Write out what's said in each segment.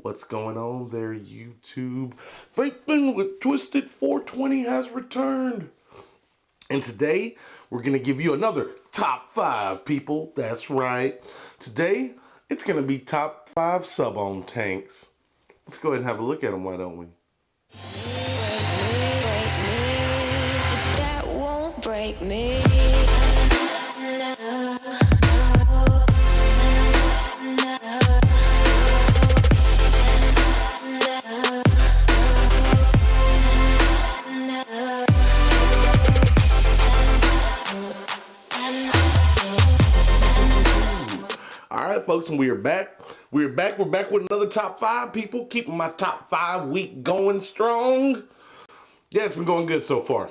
What's going on there, YouTube? Vaping with Twisted420 has returned. And today, we're going to give you another top 5, people. That's right. Today, it's going to be top 5 Sub Ohm Tanks. Let's go ahead and have a look at them, why don't we? That won't break me. Alright, folks, and we are back. We're back with another top 5, people. Keeping my top 5 week going strong. Yeah, it's been going good so far.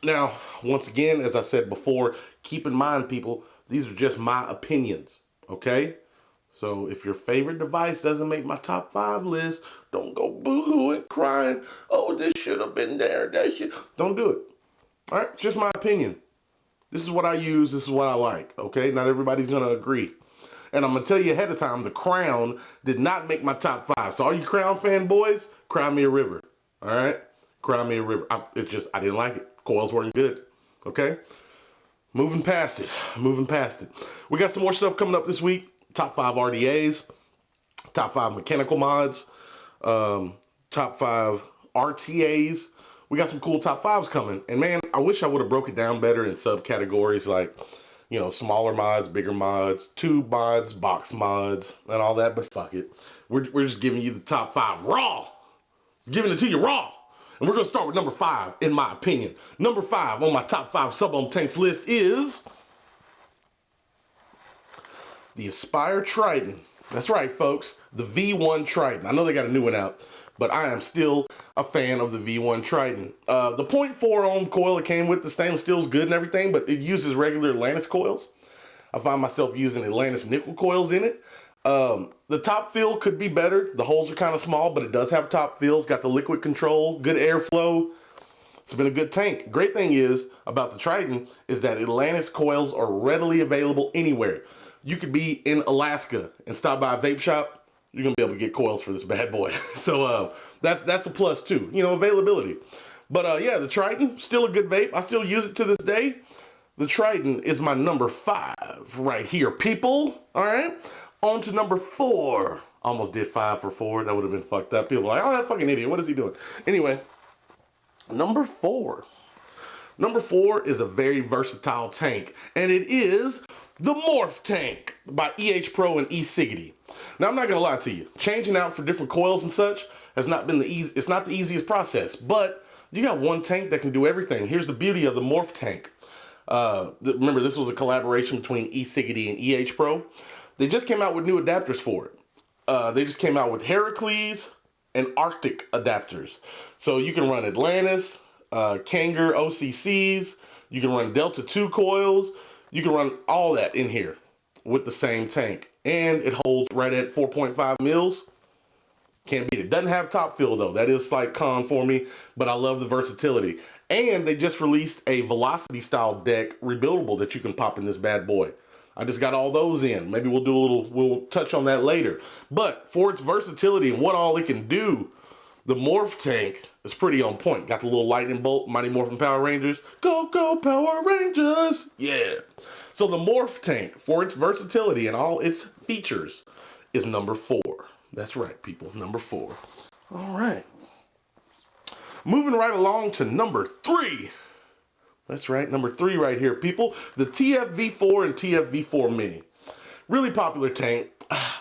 Now, once again, as I said before, keep in mind, people, these are just my opinions, okay? So if your favorite device doesn't make my top 5 list, don't go boo-hooing, crying, oh, this should have been there, that should... Don't do it. All right, it's just my opinion. This is what I use, this is what I like, okay? Not everybody's going to agree. And I'm going to tell you ahead of time, the Crown did not make my top 5. So all you Crown fanboys, cry me a river, all right? Cry me a river. It's just, I didn't like it. Coils weren't good, okay? Moving past it. We got some more stuff coming up this week. Top 5 RDAs, top 5 mechanical mods, top 5 RTAs. We got some cool top 5s coming. And man, I wish I would have broke it down better in subcategories like, you know, smaller mods, bigger mods, tube mods, box mods, and all that, but fuck it. We're just giving you the top 5 raw. Giving it to you raw. And we're going to start with number 5, in my opinion. Number 5 on my top 5 Sub Ohm Tanks list is the Aspire Triton. That's right, folks. The V1 Triton. I know they got a new one out, but I am still a fan of the V1 Triton. The 0.4 ohm coil it came with, the stainless steel is good and everything, but it uses regular Atlantis coils. I find myself using Atlantis nickel coils in it. The top fill could be better. The holes are kind of small, but it does have top fills. Got the liquid control, good airflow. It's been a good tank. Great thing is about the Triton is that Atlantis coils are readily available anywhere. You could be in Alaska and stop by a vape shop. You're gonna be able to get coils for this bad boy. So that's a plus too. You know, availability. But yeah, the Triton, still a good vape. I still use it to this day. The Triton is my number 5 right here, people. All right. On to number 4. Almost did 5 for 4. That would have been fucked up. People are like, oh, that fucking idiot. What is he doing? Anyway, number 4. Number 4 is a very versatile tank, and it is the Morph Tank by Pro and eSiggity. Now, I'm not gonna lie to you. Changing out for different coils and such has not been it's not the easiest process, but you got one tank that can do everything. Here's the beauty of the Morph Tank. Remember, this was a collaboration between eSiggity and Pro. They just came out with new adapters for it. They just came out with Heracles and Arctic adapters. So you can run Atlantis, Kanger OCCs, you can run Delta 2 coils, you can run all that in here with the same tank. And it holds right at 4.5 mils. Can't beat it. Doesn't have top fill though. That is slight con for me, but I love the versatility. And they just released a velocity style deck rebuildable that you can pop in this bad boy. I just got all those in. Maybe we'll touch on that later. But for its versatility and what all it can do, the Morph Tank is pretty on point. Got the little lightning bolt, Mighty Morphin Power Rangers. Go, go, Power Rangers! Yeah. So the Morph Tank, for its versatility and all its features, is number 4. That's right, people. Number 4. All right. Moving right along to number 3. That's right, number 3 right here, people. The TFV4 and TFV4 Mini. Really popular tank.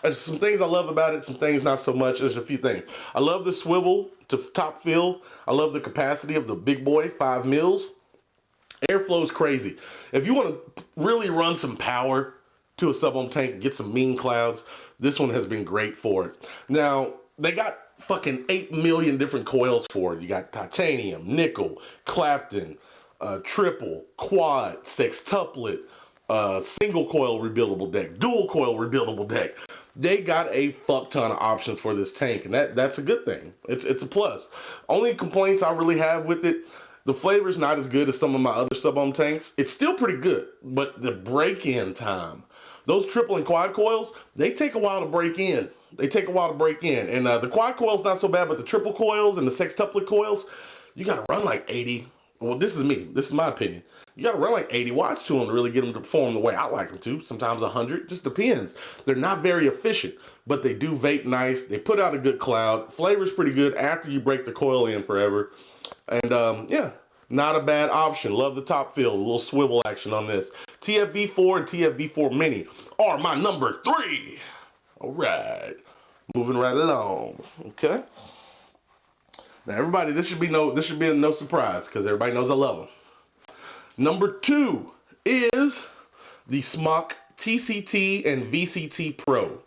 There's some things I love about it, some things not so much. There's a few things. I love the swivel to top fill. I love the capacity of the big boy, 5 mils. Airflow is crazy. If you want to really run some power to a Sub Ohm tank, get some mean clouds, this one has been great for it. Now, they got fucking 8 million different coils for it. You got titanium, nickel, Clapton, triple, quad, sextuplet, single coil rebuildable deck, dual coil rebuildable deck. They got a fuck ton of options for this tank, and that's a good thing. It's a plus. Only complaints I really have with it, the flavor's not as good as some of my other Sub Ohm tanks. It's still pretty good, but the break-in time, those triple and quad coils, they take a while to break in. They take a while to break in. And the quad coil's not so bad, but the triple coils and the sextuplet coils, you got to run like 80. Well, this is me. This is my opinion. You got to run like 80 watts to them to really get them to perform the way I like them to. Sometimes 100. Just depends. They're not very efficient, but they do vape nice. They put out a good cloud. Flavor's pretty good after you break the coil in forever. And yeah, not a bad option. Love the top fill. A little swivel action on this. TFV4 and TFV4 Mini are my number 3. All right. Moving right along. Okay. Now, everybody, this should be no surprise because everybody knows I love them. Number 2 is the SMOK TCT and VCT Pro.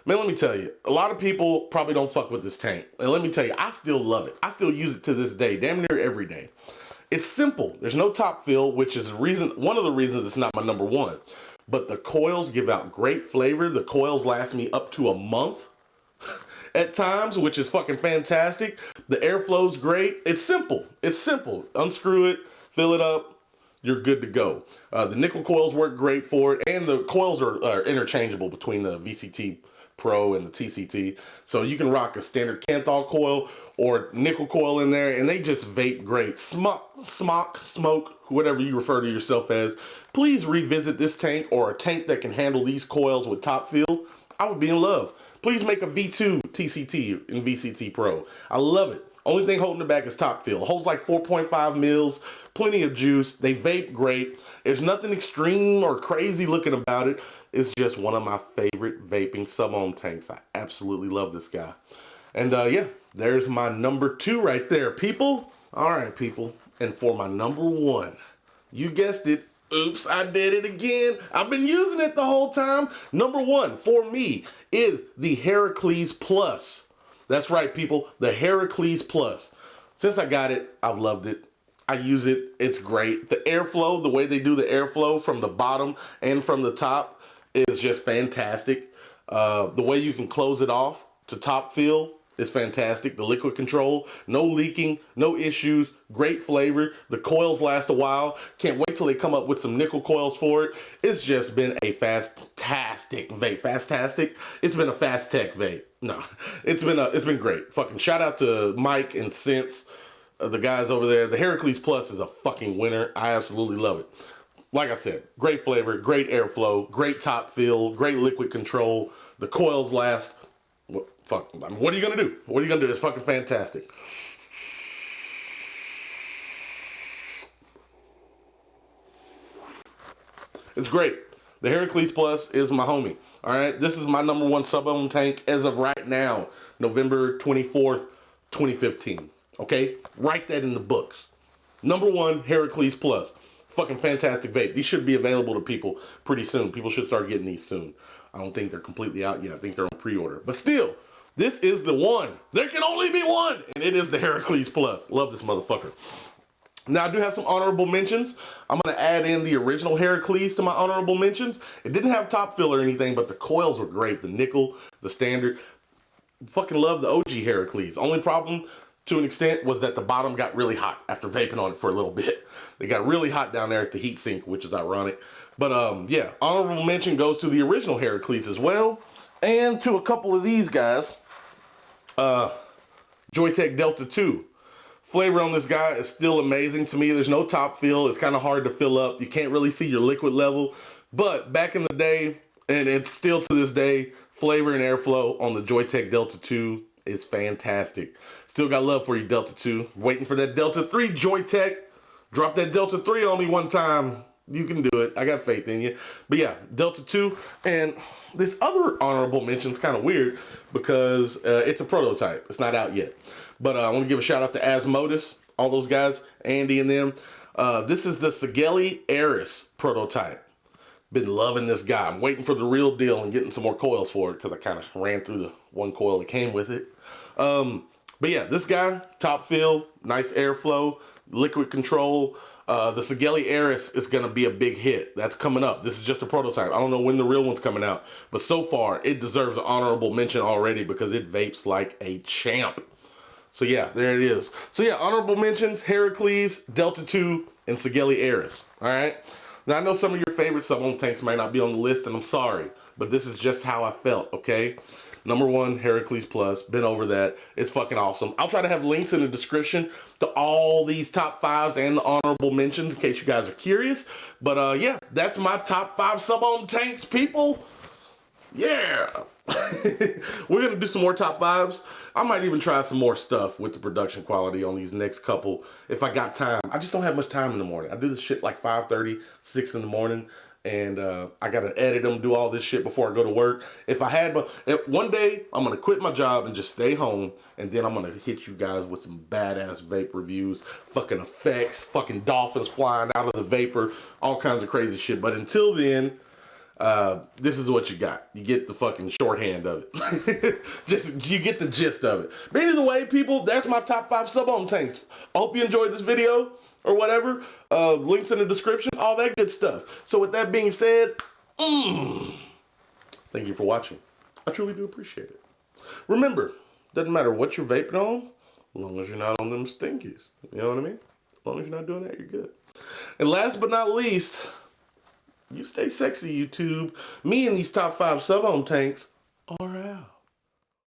Man, let me tell you, a lot of people probably don't fuck with this tank. And let me tell you, I still love it. I still use it to this day, damn near every day. It's simple. There's no top fill, which is one of the reasons it's not my number 1. But the coils give out great flavor. The coils last me up to a month at times, which is fucking fantastic. The airflow's great. It's simple. It's simple. Unscrew it, fill it up, you're good to go. The nickel coils work great for it, and the coils are interchangeable between the VCT Pro and the TCT. So you can rock a standard Kanthal coil or nickel coil in there, and they just vape great. Smoke, whatever you refer to yourself as. Please revisit this tank or a tank that can handle these coils with top fill. I would be in love. Please make a V2 TCT and VCT Pro. I love it. Only thing holding it back is top fill. Holds like 4.5 mils, plenty of juice. They vape great. There's nothing extreme or crazy looking about it. It's just one of my favorite vaping Sub Ohm tanks. I absolutely love this guy. And yeah, there's my number 2 right there, people. All right, people. And for my number 1, you guessed it. Oops, I did it again. I've been using it the whole time. Number 1 for me is the Heracles Plus. That's right, people. The Heracles Plus. Since I got it, I've loved it. I use it. It's great. The airflow, the way they do the airflow from the bottom and from the top is just fantastic. The way you can close it off to top fill is fantastic. The liquid control, no leaking, no issues, great flavor. The coils last a while. Can't wait till they come up with some nickel coils for it. It's just been a fantastic vape. Fantastic? It's been a fast tech vape. No, it's been great. Fucking shout out to Mike and Sense, the guys over there. The Heracles Plus is a fucking winner. I absolutely love it. Like I said, great flavor, great airflow, great top fill, great liquid control. The coils last. Fuck, I mean, what are you gonna do? What are you gonna do? It's fucking fantastic. It's great. The Heracles Plus is my homie. All right, this is my number 1 Sub Ohm tank as of right now, November 24th, 2015. Okay, write that in the books. Number 1, Heracles Plus. Fucking fantastic vape. These should be available to people pretty soon. People should start getting these soon. I don't think they're completely out yet. I think they're on pre-order. But still, this is the one. There can only be one, and it is the Heracles Plus. Love this motherfucker. Now, I do have some honorable mentions. I'm going to add in the original Heracles to my honorable mentions. It didn't have top fill or anything, but the coils were great. The nickel, the standard. Fucking love the OG Heracles. Only problem, to an extent, was that the bottom got really hot after vaping on it for a little bit. They got really hot down there at the heatsink, which is ironic. But yeah, honorable mention goes to the original Heracles as well. And to a couple of these guys. Joytech Delta 2. Flavor on this guy is still amazing to me. There's no top fill. It's kind of hard to fill up. You can't really see your liquid level. But back in the day, and it's still to this day, flavor and airflow on the Joytech Delta 2 is fantastic. Still got love for you, Delta 2. Waiting for that Delta 3, Joytech. Drop that Delta 3 on me one time. You can do it. I got faith in you. But yeah, Delta 2. And this other honorable mention is kind of weird because it's a prototype. It's not out yet. But I want to give a shout out to Asmodus, all those guys, Andy and them. This is the Sigelei Eris prototype. Been loving this guy. I'm waiting for the real deal and getting some more coils for it because I kind of ran through the one coil that came with it. But yeah, this guy, top fill, nice airflow, liquid control. The Sigelei Eris is going to be a big hit. That's coming up. This is just a prototype. I don't know when the real one's coming out. But so far, it deserves an honorable mention already because it vapes like a champ. So yeah, there it is. So yeah, honorable mentions, Heracles, Delta 2, and Sigelei Eris. All right? Now, I know some of your favorite Sub Ohm tanks might not be on the list, and I'm sorry. But this is just how I felt, okay? Number one, Heracles Plus. Been over that. It's fucking awesome. I'll try to have links in the description to all these top 5s and the honorable mentions in case you guys are curious. But yeah, that's my top 5 Sub Ohm Tanks, people. Yeah. We're going to do some more top 5s. I might even try some more stuff with the production quality on these next couple if I got time. I just don't have much time in the morning. I do this shit like 5:30, 6 in the morning. And I got to edit them, do all this shit before I go to work. If I had, one day I'm going to quit my job and just stay home. And then I'm going to hit you guys with some badass vape reviews, fucking effects, fucking dolphins flying out of the vapor, all kinds of crazy shit. But until then, this is what you got. You get the fucking shorthand of it. You get the gist of it. But either way, people, that's my top 5 Sub Ohm Tanks. I hope you enjoyed this video or whatever. Links in the description, all that good stuff. So with that being said, thank you for watching. I truly do appreciate it. Remember, doesn't matter what you're vaping on, as long as you're not on them stinkies. You know what I mean? As long as you're not doing that, you're good. And last but not least, you stay sexy, YouTube. Me and these top 5 Sub Ohm Tanks are out.